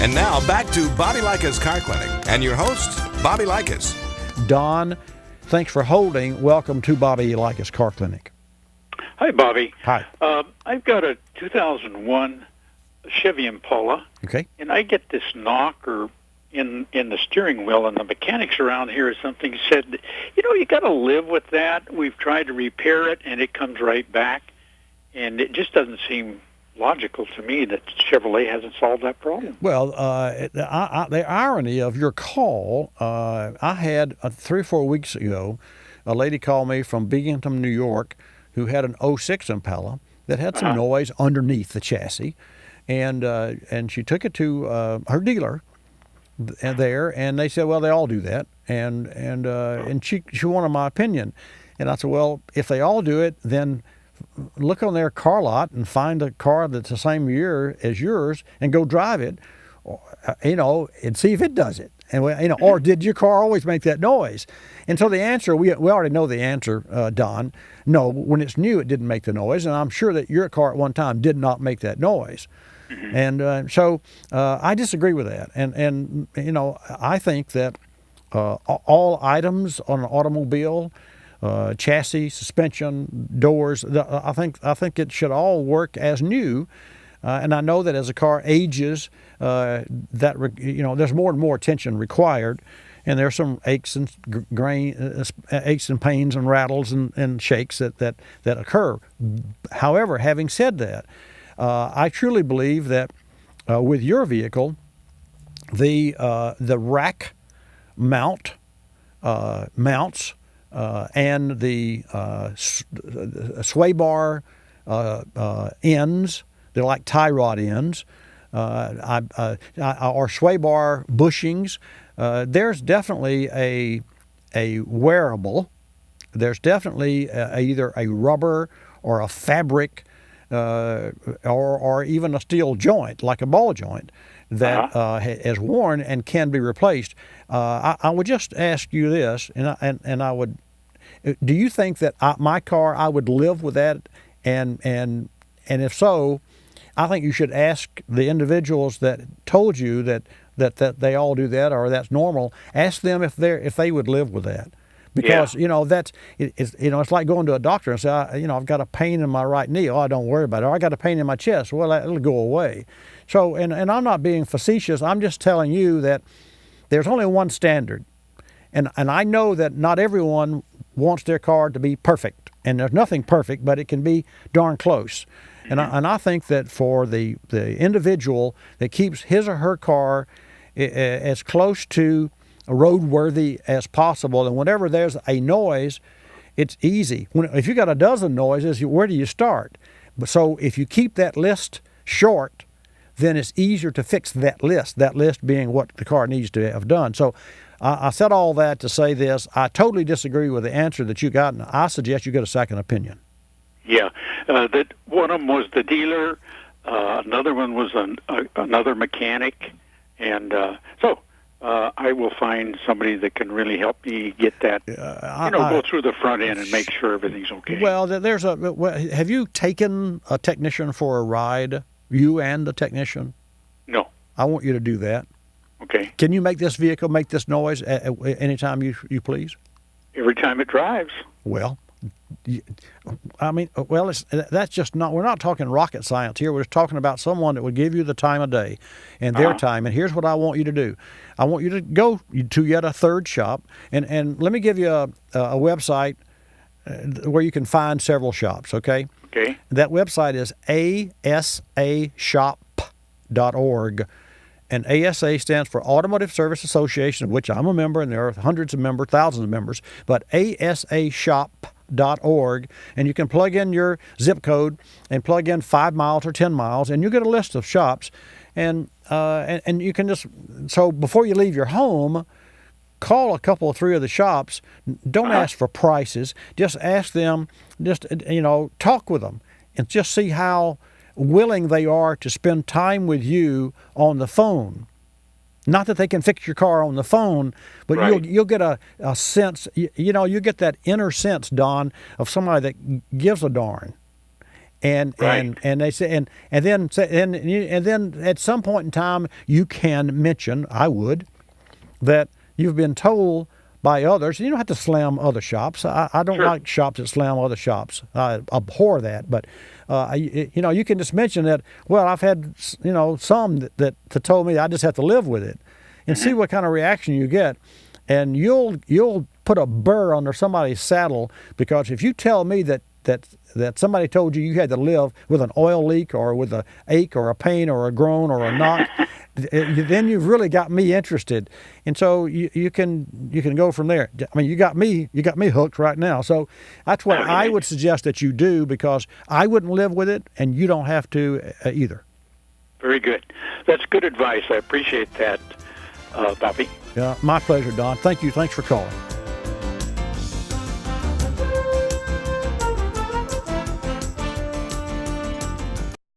And now back to Bobby Likis Car Clinic and your host, Bobby Likis. Don, thanks for holding. Welcome to Bobby Likis Car Clinic. Hi, Bobby. Hi. I've got a 2001 Chevy Impala, Okay. and I get this knocker in the steering wheel, and the mechanics around here or something said, you got to live with that. We've tried to repair it, and it comes right back, and it just doesn't seem logical to me that Chevrolet hasn't solved that problem. Well, the irony of your call, I had 3 or 4 weeks ago, a lady called me from Binghamton, New York, who had an '06 Impala that had some noise underneath the chassis, and she took it to her dealer there, and they said, well, they all do that, and she wanted my opinion, and I said, well, if they all do it, then look on their car lot and find a car that's the same year as yours and go drive it, and see if it does it. And or did your car always make that noise? And so the answer, we already know the answer, Don. No, when it's new, it didn't make the noise, and I'm sure that your car at one time did not make that noise. And so I disagree with that. And I think that all items on an automobile, chassis, suspension, doors, I think it should all work as new. And I know that as a car ages, there's more and more attention required, and there's some aches and aches and pains and rattles and shakes that occur. However, having said that, I truly believe that with your vehicle, the rack mounts and the sway bar ends. They're like tie rod ends, or sway bar bushings. There's definitely a wearable. There's definitely either a rubber or a fabric, or even a steel joint, like a ball joint, that is worn and can be replaced. I would just ask you this, and I would. Do you think that my car, I would live with that? And if so, I think you should ask the individuals that told you that they all do that, or that's normal. Ask them if they would live with that, because it's like going to a doctor and say, I've got a pain in my right knee. Oh, don't worry about it. Or I got a pain in my chest. Well, it'll go away. So, and I'm not being facetious. I'm just telling you that there's only one standard, and I know that not everyone wants their car to be perfect, and there's nothing perfect, but it can be darn close. And I think that for the individual that keeps his or her car as close to roadworthy as possible, and whenever there's a noise, it's easy. If you got a dozen noises, where do you start? So if you keep that list short, then it's easier to fix that list being what the car needs to have done. So I said all that to say this. I totally disagree with the answer that you got, and I suggest you get a second opinion. Yeah, that one of them was the dealer, another one was another mechanic, and so I will find somebody that can really help me get that, go through the front end and make sure everything's okay. Well, have you taken a technician for a ride, you and the technician? No. I want you to do that. Okay. Can you make this vehicle make this noise anytime you please? Every time it drives. Well, that's just not. We're not talking rocket science here. We're just talking about someone that would give you the time of day and their time. And here's what I want you to do. I want you to go to yet a third shop, and let me give you a website where you can find several shops. Okay. Okay. That website is asashop.org. And ASA stands for Automotive Service Association, of which I'm a member, and there are hundreds of members, thousands of members. But asashop.org, and you can plug in your zip code and plug in 5 miles or 10 miles, and you get a list of shops. And you can just, so before you leave your home, call a couple or three of the shops. Don't ask for prices. Just ask them, talk with them, and just see how willing they are to spend time with you on the phone. Not that they can fix your car on the phone, but you'll get a sense, you get that inner sense, Don, of somebody that gives a darn. And Right. and they say and then at some point in time you can mention, I would, that you've been told by others. You don't have to slam other shops. I don't Sure. like shops that slam other shops. I abhor that. But you can just mention that. Well, I've had some that told me I just have to live with it, and see what kind of reaction you get, and you'll put a burr under somebody's saddle, because if you tell me that somebody told you had to live with an oil leak or with a ache or a pain or a groan or a knock, then you've really got me interested, and so you can go from there. I mean, you got me hooked right now. So that's what I would suggest that you do, because I wouldn't live with it, and you don't have to either. Very good. That's good advice. I appreciate that, Bobby. Yeah, my pleasure, Don. Thank you. Thanks for calling.